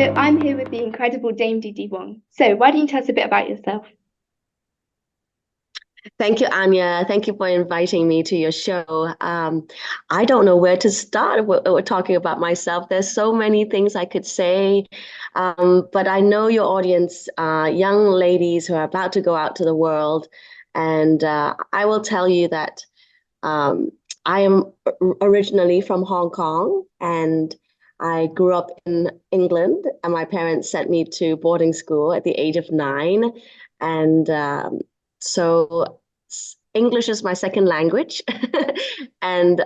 So I'm here with the incredible Dame Didi Wong. So why don't you tell us a bit about yourself? Thank you, Anya. Thank you for inviting me to your show. I don't know where to start. We're talking about myself. There's so many things I could say, but I know your audience, young ladies who are about to go out to the world, and I will tell you that um, I am originally from Hong Kong, and I grew up in England, and my parents sent me to boarding school at the age of 9, and so English is my second language. And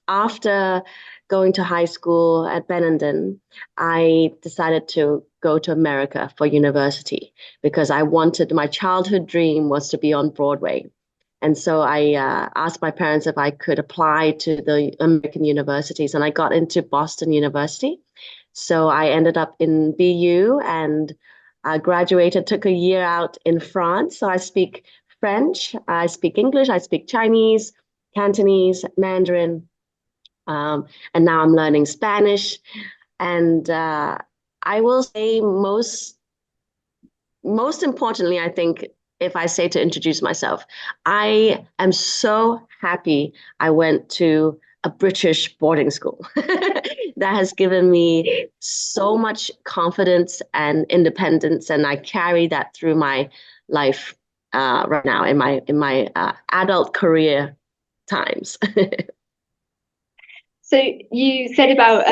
after going to high school at Benenden, I decided to go to America for university because I wanted, my childhood dream was to be on Broadway. And so I asked my parents if I could apply to the American universities, and I got into Boston University. So I ended up in BU and I graduated, took a year out in France. So I speak French, I speak English, I speak Chinese, Cantonese, Mandarin, and now I'm learning Spanish. And I will say most importantly, I think if I say to introduce myself, I am so happy I went to a British boarding school. That has given me so much confidence and independence, and I carry that through my life right now in my adult career times. So you said about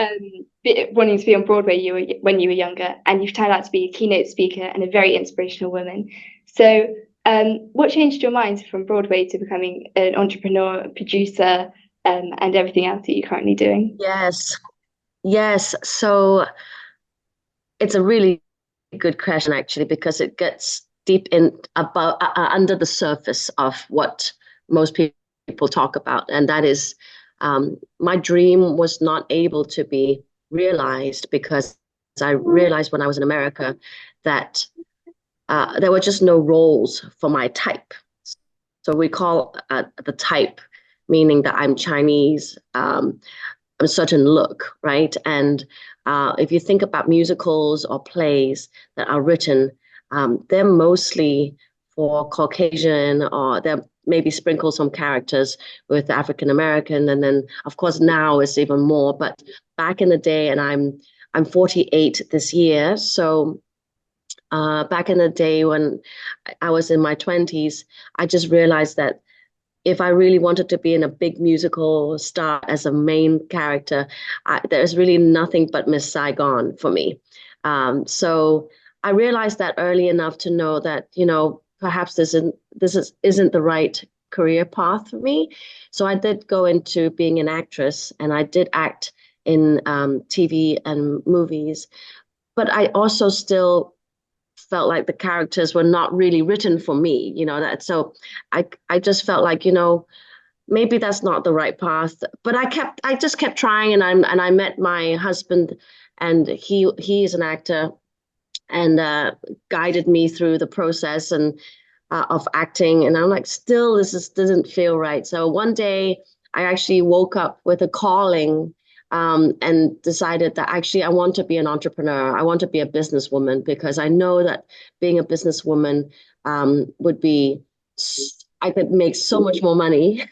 wanting to be on Broadway when you were younger, and you've turned out to be a keynote speaker and a very inspirational woman. So what changed your mind from Broadway to becoming an entrepreneur, producer, and everything else that you're currently doing? Yes, yes. So it's a really good question, actually, because it gets deep in about under the surface of what most people talk about, and that is my dream was not able to be realized because I realized when I was in America that there were just no roles for my type. So we call the type, meaning that I'm Chinese, a certain look, right? And if you think about musicals or plays that are written, they're mostly for Caucasian, or there maybe sprinkle some characters with African American, and then of course now it's even more. But back in the day, and I'm 48 this year, so back in the day when I was in my 20s, I just realized that if I really wanted to be in a big musical star as a main character, there's really nothing but Miss Saigon for me. So I realized that early enough to know that, perhaps isn't the right career path for me. So I did go into being an actress, and I did act in TV and movies, but I also still felt like the characters were not really written for me, that so I just felt like, maybe that's not the right path. But I just kept trying, and I met my husband, and he is an actor, and guided me through the process and of acting. And I'm like, still, doesn't feel right. So one day I actually woke up with a calling, and decided that actually I want to be an entrepreneur. I want to be a businesswoman because I know that being a businesswoman would be, I could make so much more money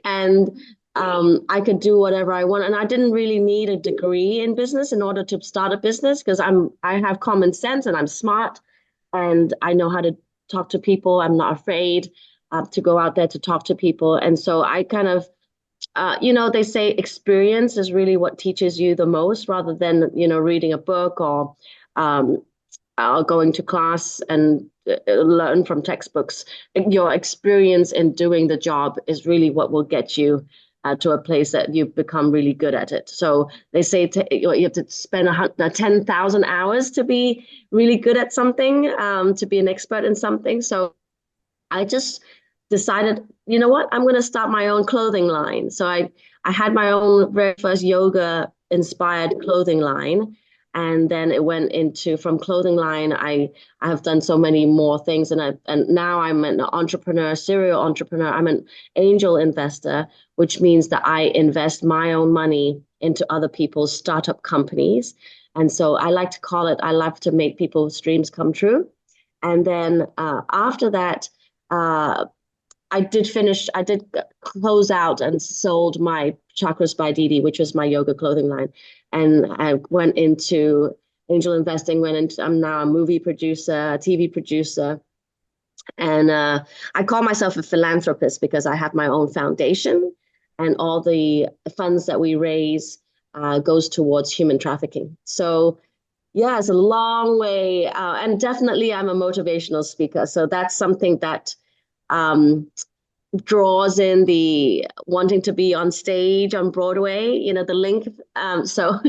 and I could do whatever I want. And I didn't really need a degree in business in order to start a business because I have common sense and I'm smart and I know how to talk to people. I'm not afraid to go out there to talk to people. And so I kind of they say experience is really what teaches you the most rather than, reading a book um, or going to class and learn from textbooks. Your experience in doing the job is really what will get you to a place that you become really good at it. So they say you have to spend 10,000 hours to be really good at something, to be an expert in something. So I just decided, you know what, I'm going to start my own clothing line. So I had my own very first yoga inspired clothing line. And then it went into from clothing line. I have done so many more things, and now I'm an entrepreneur, serial entrepreneur. I'm an angel investor, which means that I invest my own money into other people's startup companies. And so I like to call it, I love to make people's dreams come true. And then after that, I did close out and sold my Chakras by Didi, which was my yoga clothing line. And I went into angel investing, I'm now a movie producer, a TV producer. And I call myself a philanthropist because I have my own foundation, and all the funds that we raise goes towards human trafficking. So yeah, it's a long way. And definitely I'm a motivational speaker. So that's something that um, draws in the wanting to be on stage on Broadway, the link. So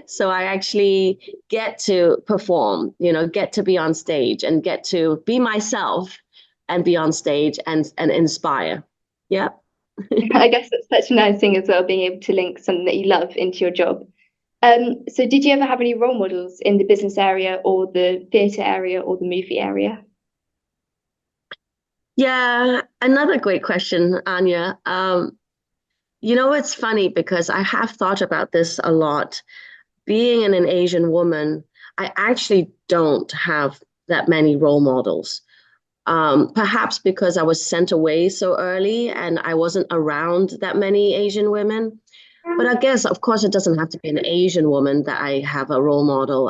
so I actually get to perform, get to be on stage and get to be myself and be on stage and inspire. Yeah. I guess that's such a nice thing as well, being able to link something that you love into your job. So did you ever have any role models in the business area or the theatre area or the movie area? Yeah, another great question, Anya. It's funny because I have thought about this a lot. Being an Asian woman, I actually don't have that many role models. Perhaps because I was sent away so early and I wasn't around that many Asian women. But I guess, of course, it doesn't have to be an Asian woman that I have a role model.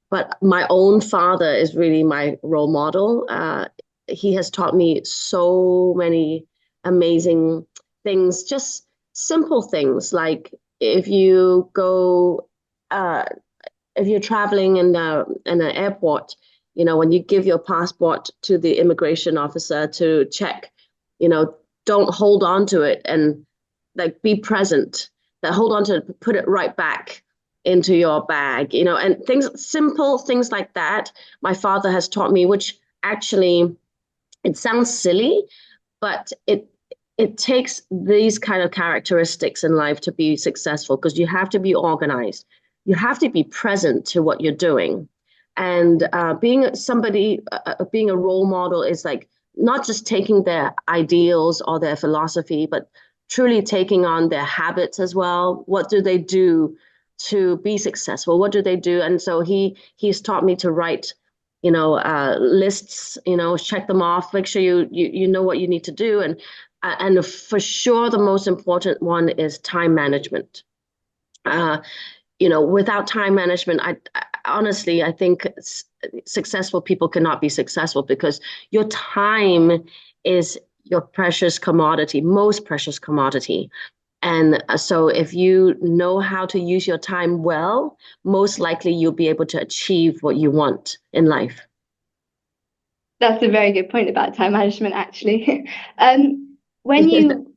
But my own father is really my role model. He has taught me so many amazing things, just simple things like if you go, uh, if you're traveling in an airport, when you give your passport to the immigration officer to check, don't hold on to it and like be present. That hold on to it, put it right back into your bag, and simple things like that. My father has taught me, which actually it sounds silly, but it takes these kind of characteristics in life to be successful because you have to be organized. You have to be present to what you're doing. And being a role model is like not just taking their ideals or their philosophy, but truly taking on their habits as well. What do they do to be successful? What do they do? And so he's taught me to write, lists, check them off, make sure you know what you need to do. And for sure, the most important one is time management. Without time management, I honestly, I think successful people cannot be successful because your time is your precious commodity, most precious commodity. And so if you know how to use your time well, most likely you'll be able to achieve what you want in life. That's a very good point about time management, actually. When you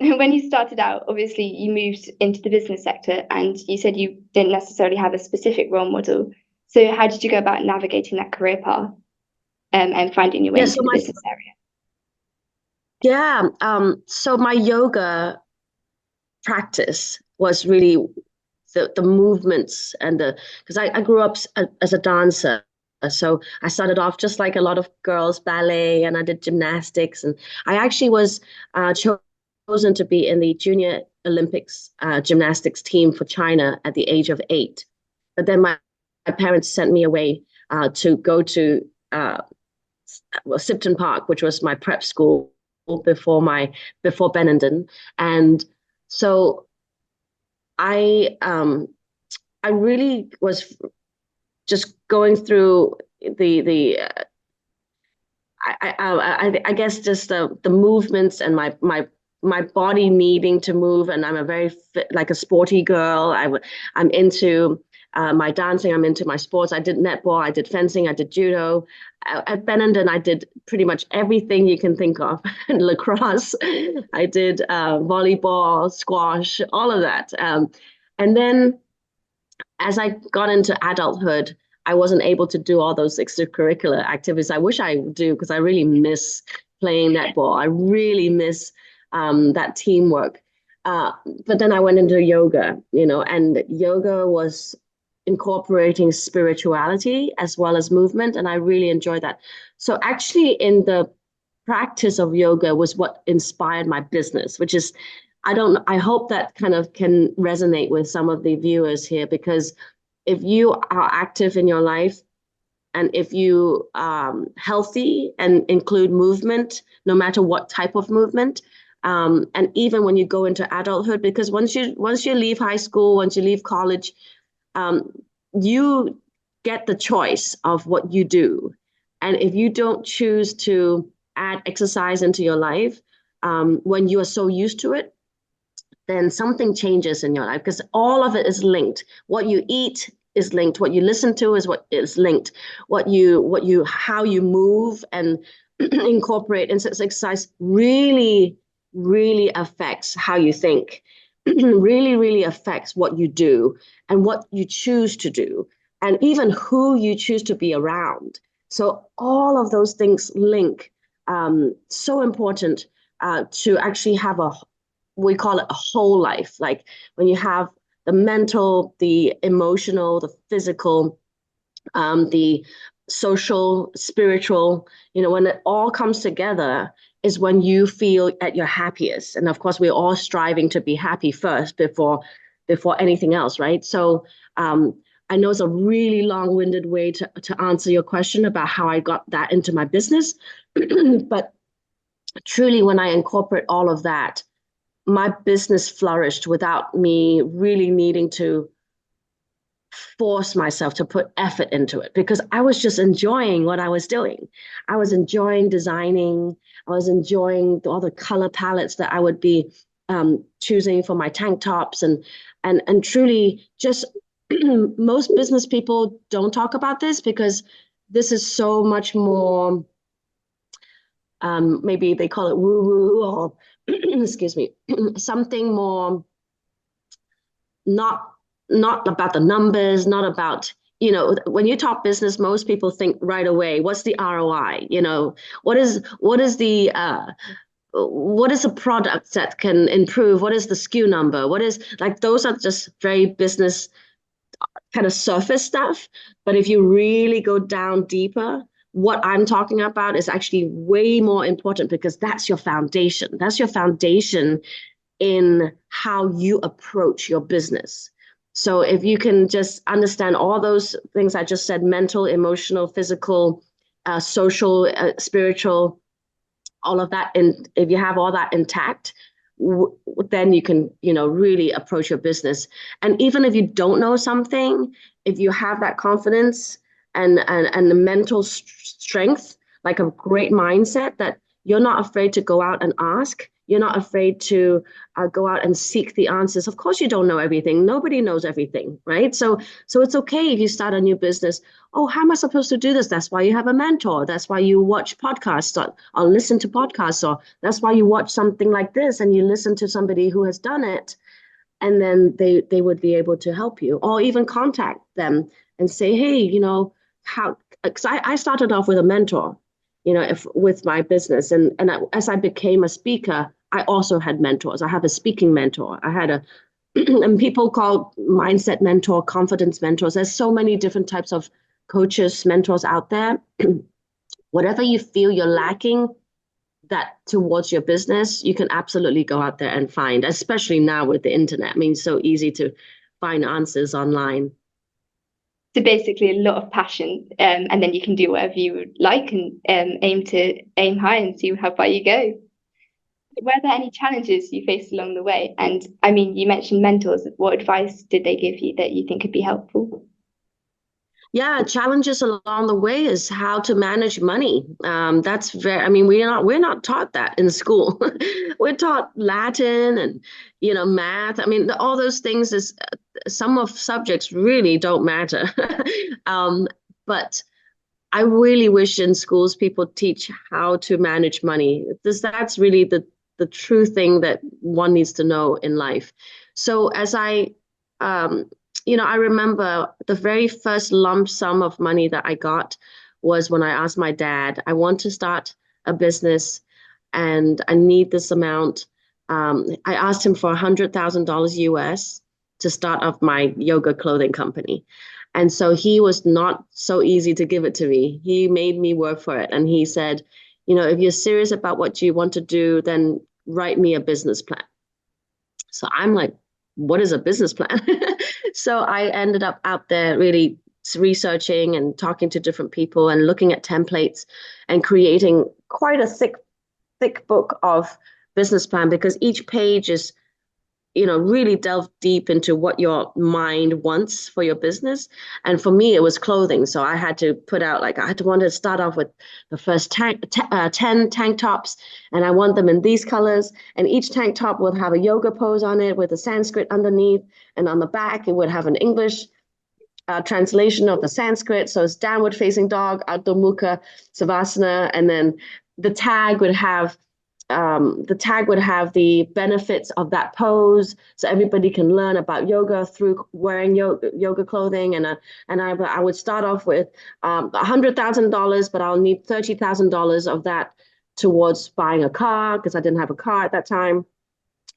when you started out, obviously you moved into the business sector, and you said you didn't necessarily have a specific role model. So how did you go about navigating that career path, and finding your way Yeah, into the business area? so my yoga practice was really the movements and because I grew up as a dancer. So I started off just like a lot of girls, ballet, and I did gymnastics. And I actually was chosen to be in the Junior Olympics gymnastics team for China at the age of 8. But then my parents sent me away to go to Sipton Park, which was my prep school before Benenden. And so I really was just going through I guess just the movements and my body needing to move, and I'm a very fit, like a sporty girl. I'm into my dancing. I'm into my sports. I did netball. I did fencing. I did judo. At Benenden, I did pretty much everything you can think of. Lacrosse. I did volleyball, squash, all of that. And then as I got into adulthood, I wasn't able to do all those extracurricular activities. I wish I do because I really miss playing netball. I really miss that teamwork. But then I went into yoga, and yoga was incorporating spirituality as well as movement, and I really enjoyed that. So actually, in the practice of yoga was what inspired my business, which is I hope that kind of can resonate with some of the viewers here because if you are active in your life, and if you healthy and include movement, no matter what type of movement, and even when you go into adulthood, because once you leave high school, once you leave college, um, you get the choice of what you do. And if you don't choose to add exercise into your life, when you are so used to it, then something changes in your life, because all of it is linked. What you eat is linked. What you listen to is what is linked. How you move and incorporate into exercise really, really affects how you think. Really, really affects what you do and what you choose to do, and even who you choose to be around. So all of those things link. So important to actually have we call it a whole life. Like when you have the mental, the emotional, the physical, the social, spiritual, when it all comes together is when you feel at your happiest. And of course, we're all striving to be happy first before anything else, right? So I know it's a really long-winded way to answer your question about how I got that into my business. But truly, when I incorporate all of that, my business flourished without me really needing to force myself to put effort into it, because I was just enjoying what I was doing. I was enjoying designing. I was enjoying all the color palettes that I would be choosing for my tank tops, and truly just most business people don't talk about this, because this is so much more, maybe they call it woo-woo, or excuse me, something more not about the numbers, not about, when you talk business, most people think right away, what's the ROI? What is the what is a product that can improve? What is the SKU number? What is, like, those are just very business kind of surface stuff. But if you really go down deeper, what I'm talking about is actually way more important, because that's your foundation. That's your foundation in how you approach your business. So if you can just understand all those things I just said, mental, emotional, physical, social, spiritual, all of that, and if you have all that intact, then you can, really approach your business. And even if you don't know something, if you have that confidence and the mental strength, like a great mindset, that you're not afraid to go out and ask. You're not afraid to go out and seek the answers. Of course, you don't know everything. Nobody knows everything, right? So it's okay if you start a new business. Oh, how am I supposed to do this? That's why you have a mentor. That's why you watch podcasts or listen to podcasts, or that's why you watch something like this and you listen to somebody who has done it, and then they would be able to help you, or even contact them and say, hey, how? Because I started off with a mentor, with my business, and as I became a speaker, I also had mentors. I have a speaking mentor. I had and people call mindset mentor, confidence mentors. There's so many different types of coaches, mentors out there. Whatever you feel you're lacking that towards your business, you can absolutely go out there and find, especially now with the internet. I mean, it's so easy to find answers online. So basically a lot of passion, and then you can do whatever you would like, and aim high and see how far you go. Were there any challenges you faced along the way? And I mean, you mentioned mentors. What advice did they give you that you think could be helpful? Yeah, challenges along the way is how to manage money. That's very, I mean, we're not taught that in school. We're taught Latin and, math. I mean, all those things is some of subjects really don't matter. But I really wish in schools people teach how to manage money, because that's really the true thing that one needs to know in life. So as I remember the very first lump sum of money that I got was when I asked my dad, I want to start a business and I need this amount. I asked him for $100,000 US to start off my yoga clothing company. And so he was not so easy to give it to me. He made me work for it. And he said, if you're serious about what you want to do, then write me a business plan. So I'm like, what is a business plan? So I ended up out there really researching and talking to different people and looking at templates and creating quite a thick book of business plan, because each page is, really delve deep into what your mind wants for your business. And for me, it was clothing. So I had to put out, like, I had to want to start off with the first 10 tank tops, and I want them in these colors. And each tank top would have a yoga pose on it with a Sanskrit underneath. And on the back, it would have an English translation of the Sanskrit. So it's downward facing dog, Adho Mukha Savasana. And then the tag would have the benefits of that pose, so everybody can learn about yoga through wearing yoga clothing. And I would start off with $100,000, but I'll need $30,000 of that towards buying a car, because I didn't have a car at that time.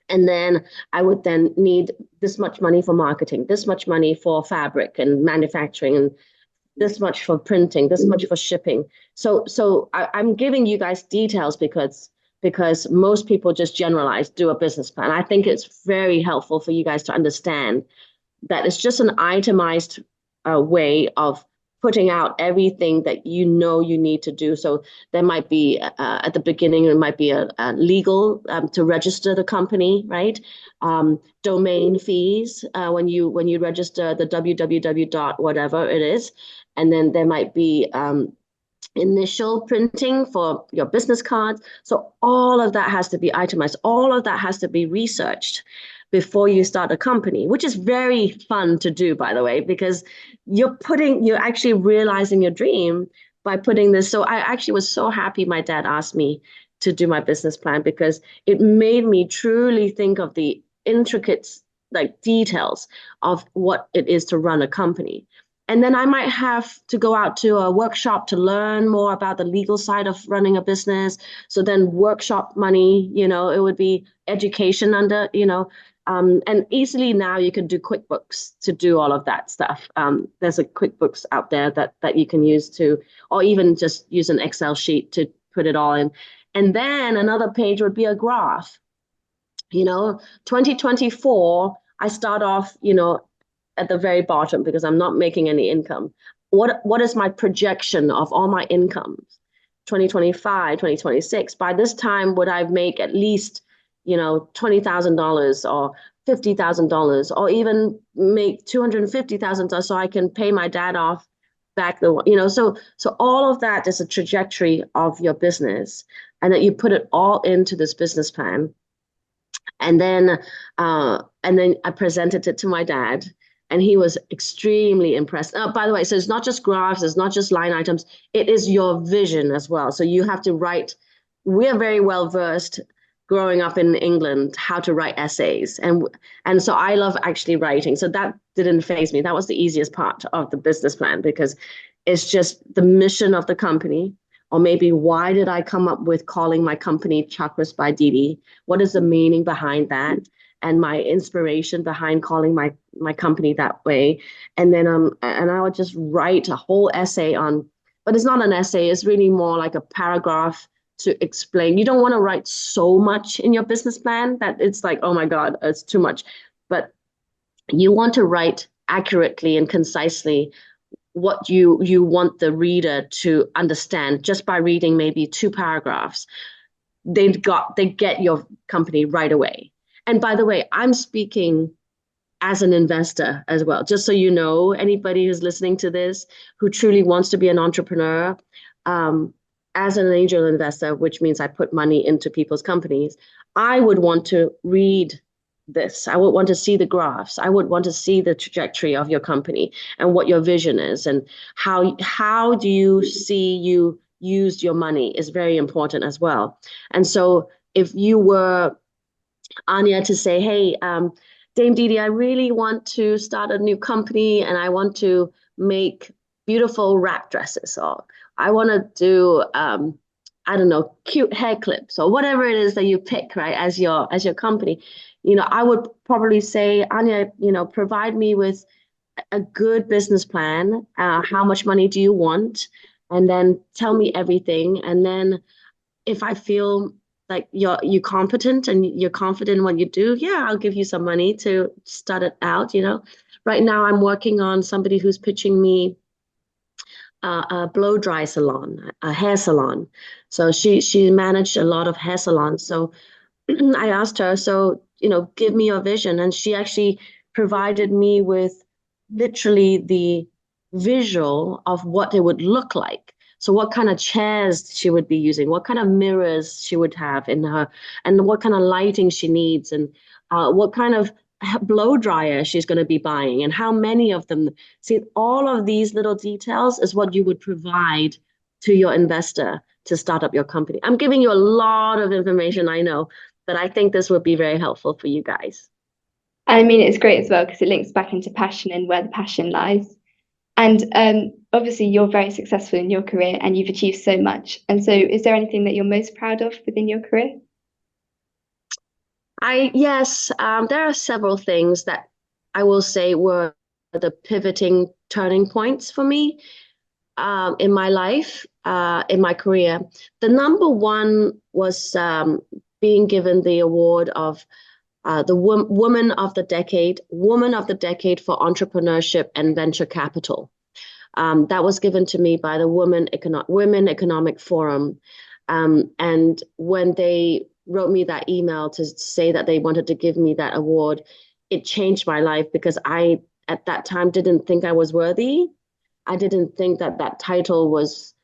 And then I would then need this much money for marketing, this much money for fabric and manufacturing, and this much for printing, this much for shipping. So I'm giving you guys details because most people just generalize, do a business plan. I think it's very helpful for you guys to understand that it's just an itemized way of putting out everything that you need to do. So there might be at the beginning, it might be a legal to register the company, right? Domain fees when you register the www dot whatever it is, and then there might be initial printing for your business cards. So all of that has to be itemized. All of that has to be researched before you start a company, which is very fun to do, by the way, because you're actually realizing your dream by putting this. So I actually was so happy my dad asked me to do my business plan, because it made me truly think of the intricate, like, details of what it is to run a company. And then I might have to go out to a workshop to learn more about the legal side of running a business. So then workshop money, it would be education under, and easily now you can do QuickBooks to do all of that stuff. There's a QuickBooks out there that you can use or even just use an Excel sheet to put it all in. And then another page would be a graph. 2024, I start off, at the very bottom, because I'm not making any income. What is my projection of all my incomes? 2025, 2026. By this time, would I make at least, $20,000 or $50,000, or even make $250,000 so I can pay my dad off back so all of that is a trajectory of your business, and that you put it all into this business plan. And then I presented it to my dad, and he was extremely impressed. By the way, so it's not just graphs, it's not just line items, it is your vision as well. So you have to write. We're very well versed growing up in England how to write essays. And so I love actually writing. So that didn't faze me. That was the easiest part of the business plan, because it's just the mission of the company. Or maybe, why did I come up with calling my company Chakras by Didi? What is the meaning behind that? And my inspiration behind calling my company that way. And then and I would just write a whole essay on, but it's not an essay, it's really more like a paragraph to explain. You don't want to write so much in your business plan that it's like, oh my God, it's too much. But you want to write accurately and concisely what you want the reader to understand just by reading maybe 2 paragraphs. They get your company right away. And by the way, I'm speaking as an investor as well, just so you know, anybody who's listening to this who truly wants to be an entrepreneur, as an angel investor, which means I put money into people's companies, I would want to read this. I would want to see the graphs. I would want to see the trajectory of your company and what your vision is, and how do you see you use your money is very important as well. And so if you were Anya to say, hey, Dame Didi, I really want to start a new company and I want to make beautiful wrap dresses, or I want to do I don't know, cute hair clips, or whatever it is that you pick, right, as your company. I would probably say, Anya, provide me with a good business plan. How much money do you want? And then tell me everything. And then if I feel like you're competent and you're confident in what you do, yeah, I'll give you some money to start it out, you know. Right now I'm working on somebody who's pitching me a blow dry salon, a hair salon. So she managed a lot of hair salons. So I asked her, so, you know, give me your vision. And she actually provided me with literally the visual of what it would look like. So what kind of chairs she would be using, what kind of mirrors she would have in her, and what kind of lighting she needs, and what kind of blow dryer she's going to be buying, and how many of them. See, all of these little details is what you would provide to your investor to start up your company. I'm giving you a lot of information, I know, but I think this would be very helpful for you guys. I mean, it's great as well because it links back into passion and where the passion lies. And obviously, you're very successful in your career and you've achieved so much. And so, is there anything that you're most proud of within your career? Yes, there are several things that I will say were the pivoting turning points for me in my life, in my career. The number one was being given the award of the Woman of the Decade for Entrepreneurship and Venture Capital. That was given to me by the Women Economic Forum. And when they wrote me that email to say that they wanted to give me that award, it changed my life because I, at that time, didn't think I was worthy. I didn't think that that title was,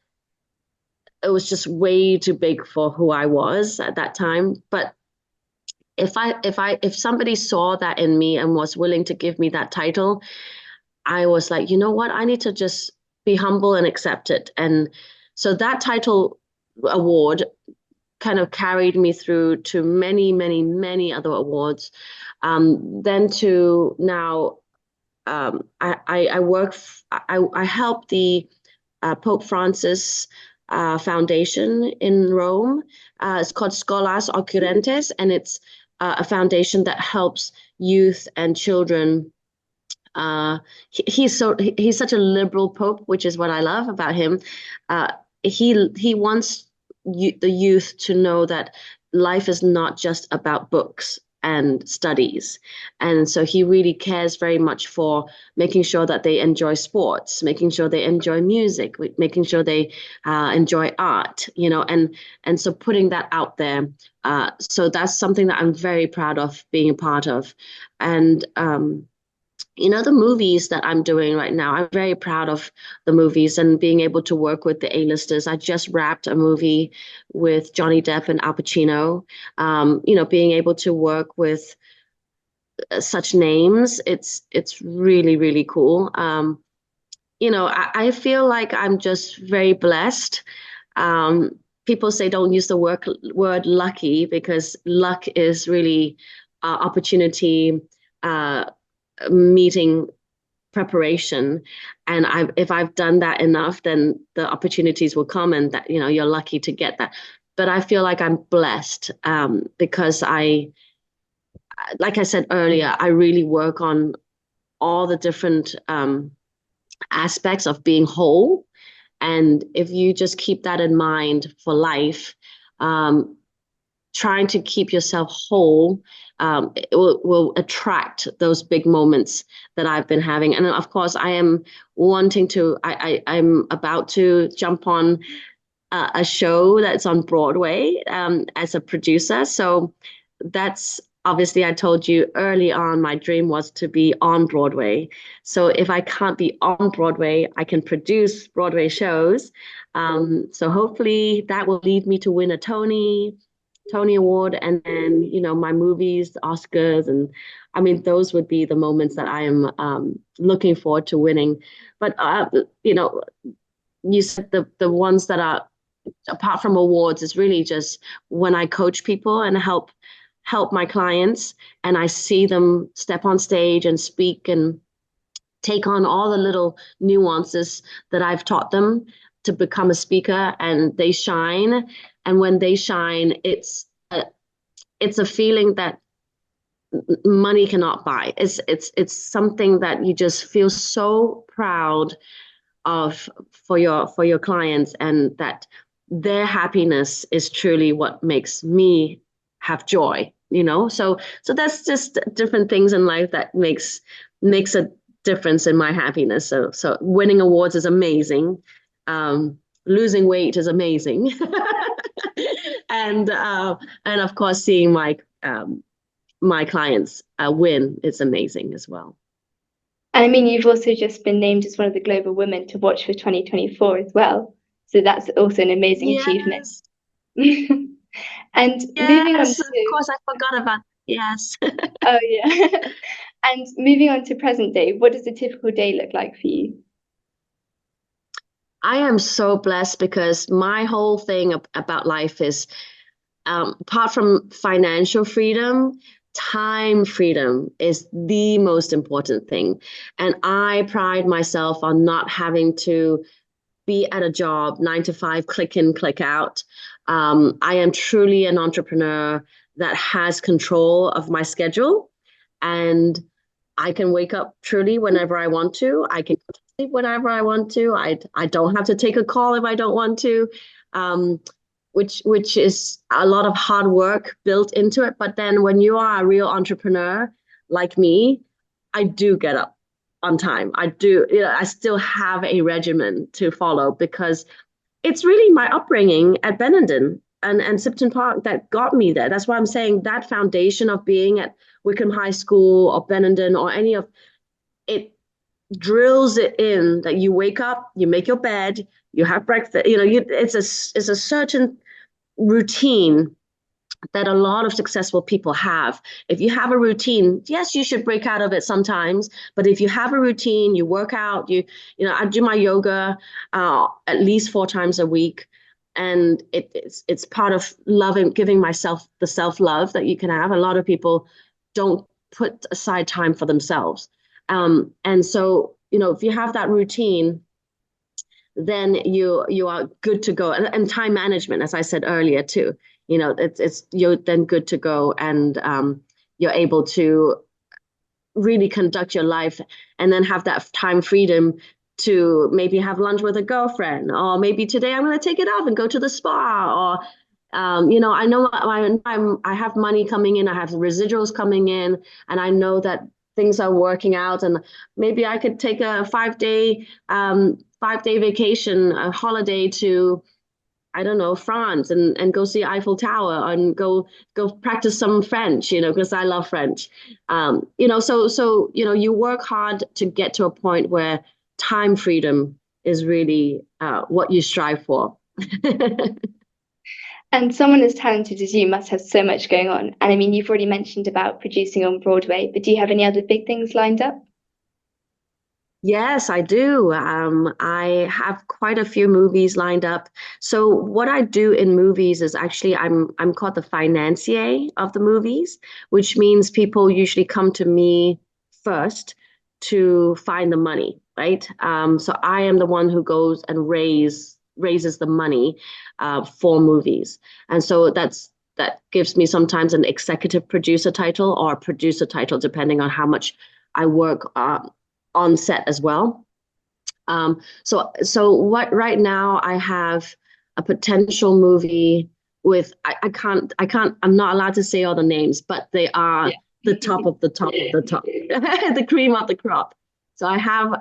it was just way too big for who I was at that time. But if somebody saw that in me and was willing to give me that title, I was like, you know what? I need to just be humble and accept it. And so that title award kind of carried me through to many, many, many other awards. Then to now, I help the Pope Francis Foundation in Rome. It's called Scholas Occurrentes, and it's a foundation that helps youth and children. He's such a liberal pope, which is what I love about him. He wants the youth to know that life is not just about books and studies, and so he really cares very much for making sure that they enjoy sports, making sure they enjoy music, making sure they enjoy art, you know, and so putting that out there. So that's something that I'm very proud of being a part of, and you know, the movies that I'm doing right now, I'm very proud of the movies and being able to work with the A-listers. I just wrapped a movie with Johnny Depp and Al Pacino. You know, being able to work with such names, it's really, really cool. You know, I feel like I'm just very blessed. People say don't use the word lucky because luck is really opportunity, meeting, preparation, and if I've done that enough, then the opportunities will come, and that, you know, you're lucky to get that. But I feel like I'm blessed because like I said earlier, I really work on all the different aspects of being whole, and if you just keep that in mind for life, trying to keep yourself whole, it will attract those big moments that I've been having. And of course, I am wanting to, I'm about to jump on a show that's on Broadway as a producer. So that's obviously, I told you early on, my dream was to be on Broadway. So if I can't be on Broadway, I can produce Broadway shows. So hopefully that will lead me to win a Tony Award, and then, you know, my movies, the Oscars, and I mean, those would be the moments that I am looking forward to winning. But you know, you said the ones that are apart from awards is really just when I coach people and help my clients, and I see them step on stage and speak and take on all the little nuances that I've taught them to become a speaker, and they shine. And when they shine, it's a feeling that money cannot buy. It's something that you just feel so proud of for your clients, and that their happiness is truly what makes me have joy, you know? So that's just different things in life that makes a difference in my happiness. So winning awards is amazing. Losing weight is amazing. And of course seeing my clients win is amazing as well. And I mean, you've also just been named as one of the global women to watch for 2024 as well. So that's also an amazing achievement. Yes, And moving on yes, of to, course I forgot about yes. oh yeah. And moving on to present day, what does a typical day look like for you? I am so blessed because my whole thing about life is apart from financial freedom, time freedom is the most important thing. And I pride myself on not having to be at a job 9 to 5, click in, click out. I am truly an entrepreneur that has control of my schedule, and I can wake up truly whenever I want to. I can go to sleep whenever I want to. I don't have to take a call if I don't want to, um, which is a lot of hard work built into it. But then when you are a real entrepreneur like me, I do get up on time. I do, I still have a regimen to follow because it's really my upbringing at Benenden and Sipton Park that got me there. That's why I'm saying that foundation of being at Wycombe High School or Benenden or any of it drills it in that you wake up, you make your bed, you have breakfast. It's a certain routine that a lot of successful people have. If you have a routine, yes, you should break out of it sometimes. But if you have a routine, you work out, I do my yoga at least 4 times a week. And it's part of loving, giving myself the self-love that you can have. A lot of people don't put aside time for themselves. And so, if you have that routine, then you are good to go. And time management, as I said earlier too, it's you're then good to go, and you're able to really conduct your life, and then have that time freedom to maybe have lunch with a girlfriend, or maybe today I'm going to take it off and go to the spa, or I know I have money coming in, I have residuals coming in, and I know that things are working out, and maybe I could take a 5-day vacation, a holiday to, I don't know, France, and go see Eiffel Tower, and go practice some French, because I love French. So you work hard to get to a point where time freedom is really what you strive for. And someone as talented as you must have so much going on. And I mean, you've already mentioned about producing on Broadway, but do you have any other big things lined up? Yes, I do. I have quite a few movies lined up. So what I do in movies is actually I'm called the financier of the movies, which means people usually come to me first to find the money, right? So I am the one who goes and raises the money for movies, and so that gives me sometimes an executive producer title or a producer title, depending on how much I work on set as well. So what right now I have a potential movie with I can't I'm not allowed to say all the names, but they are the top of the top of the top, the cream of the crop. So I have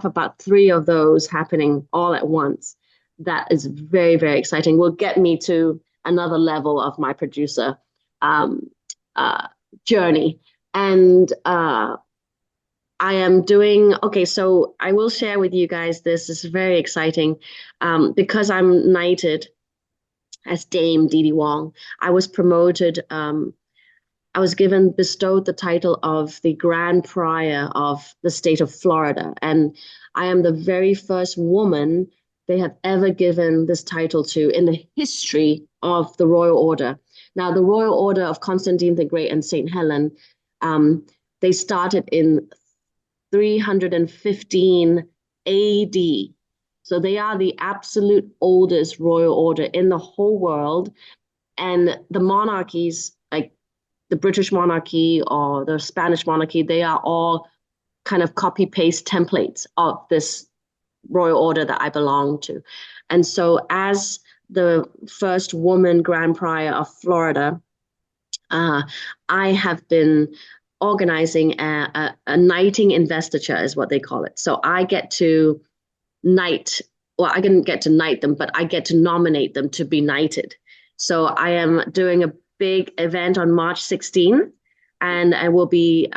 about 3 of those happening all at once. That is very, very exciting. Will get me to another level of my producer um, uh, journey. And I am doing, okay, so I will share with you guys this. This is very exciting because I'm knighted as Dame Didi Wong. I was promoted, I was bestowed the title of the Grand Prior of the state of Florida. And I am the very first woman they have ever given this title to in the history of the Royal Order. Now, the Royal Order of Constantine the Great and St. Helen, they started in 315 AD. So they are the absolute oldest royal order in the whole world. And the monarchies, like the British monarchy or the Spanish monarchy, they are all kind of copy paste templates of this royal order that I belong to. And so as the first woman Grand Prior of Florida, I have been organizing a knighting investiture, is what they call it. So I get to knight, well, I didn't get to knight them, but I get to nominate them to be knighted. So I am doing a big event on March 16th, and I will be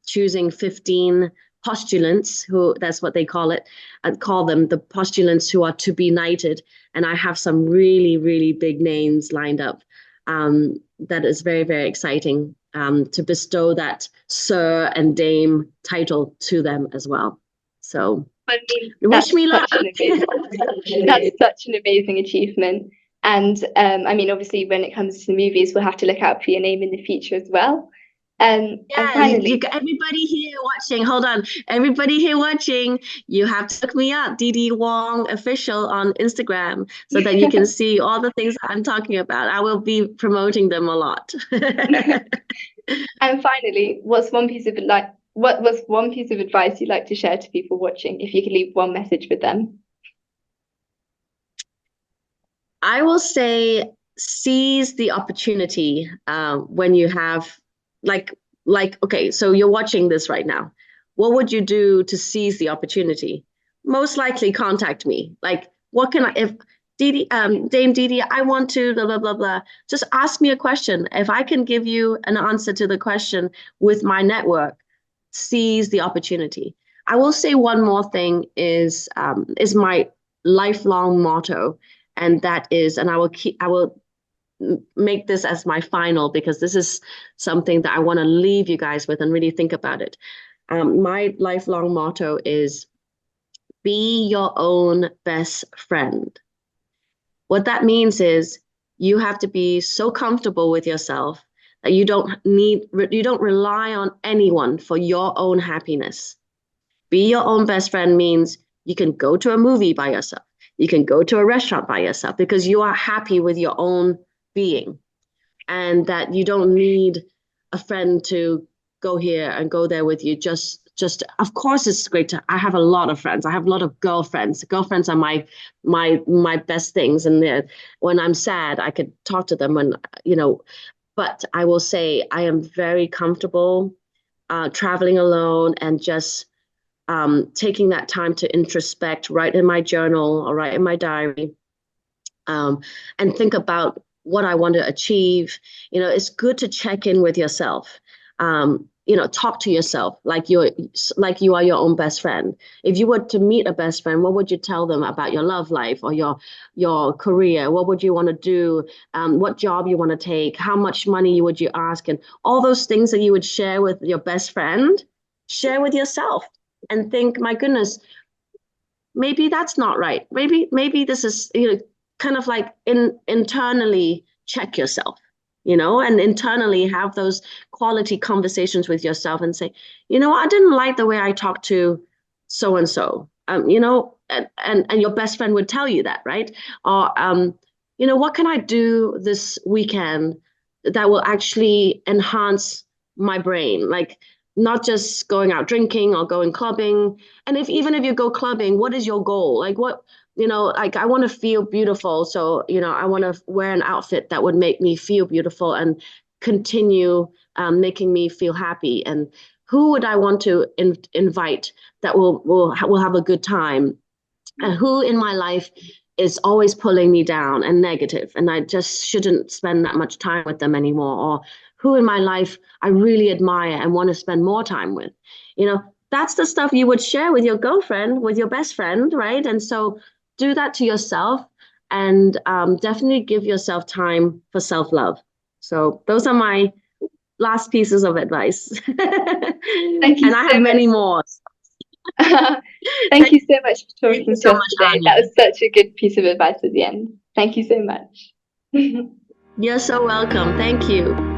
choosing 15 postulants, who, that's what they call it. I call them the postulants who are to be knighted. And I have some really, really big names lined up. That is very, very exciting to bestow that Sir and Dame title to them as well. So I mean, wish me luck. That's such an amazing achievement. And I mean, obviously, when it comes to the movies, we'll have to look out for your name in the future as well. And finally, everybody here watching, hold on, everybody here watching, you have to look me up, Didi Wong official on Instagram, so that you can see all the things I'm talking about. I will be promoting them a lot. and finally, what was one piece of advice you'd like to share to people watching, if you could leave one message with them? I will say seize the opportunity when you have okay, so you're watching this right now. What would you do to seize the opportunity? Most likely contact me. Like, what can I, if Didi, Dame Didi, I want to blah blah blah blah. Just ask me a question. If I can give you an answer to the question with my network, seize the opportunity. I will say one more thing is my lifelong motto, and that is, and I will make this as my final, because this is something that I want to leave you guys with and really think about it. My lifelong motto is be your own best friend. What that means is you have to be so comfortable with yourself that you don't rely on anyone for your own happiness. Be your own best friend means you can go to a movie by yourself. You can go to a restaurant by yourself because you are happy with your own being, and that you don't need a friend to go here and go there with you. Just of course it's great to, I have a lot of friends. I have a lot of girlfriends. Girlfriends are my best things, and when I'm sad I could talk to them when, but I will say I am very comfortable traveling alone and just taking that time to introspect, write in my journal or write in my diary, and think about what I want to achieve. It's good to check in with yourself. Talk to yourself like you are your own best friend. If you were to meet a best friend, what would you tell them about your love life or your career? What would you want to do? What job you want to take? How much money would you ask? And all those things that you would share with your best friend, share with yourself, and think, my goodness, maybe that's not right. Maybe this is, kind of like internally check yourself, and internally have those quality conversations with yourself and say, I didn't like the way I talked to so and so, and your best friend would tell you that, right? Or what can I do this weekend that will actually enhance my brain, like not just going out drinking or going clubbing. And even if you go clubbing, what is your goal? Like what, like I want to feel beautiful. So, I want to wear an outfit that would make me feel beautiful and continue making me feel happy. And who would I want to invite that will have a good time? And who in my life is always pulling me down and negative, and I just shouldn't spend that much time with them anymore? Or who in my life I really admire and want to spend more time with? That's the stuff you would share with your girlfriend, with your best friend, right? And so do that to yourself, and definitely give yourself time for self-love. So those are my last pieces of advice. Thank you and I so have many much. more. Thank you so much for Thank talking you to so us much, today. Anya. That was such a good piece of advice at the end. Thank you so much. You're so welcome. Thank you.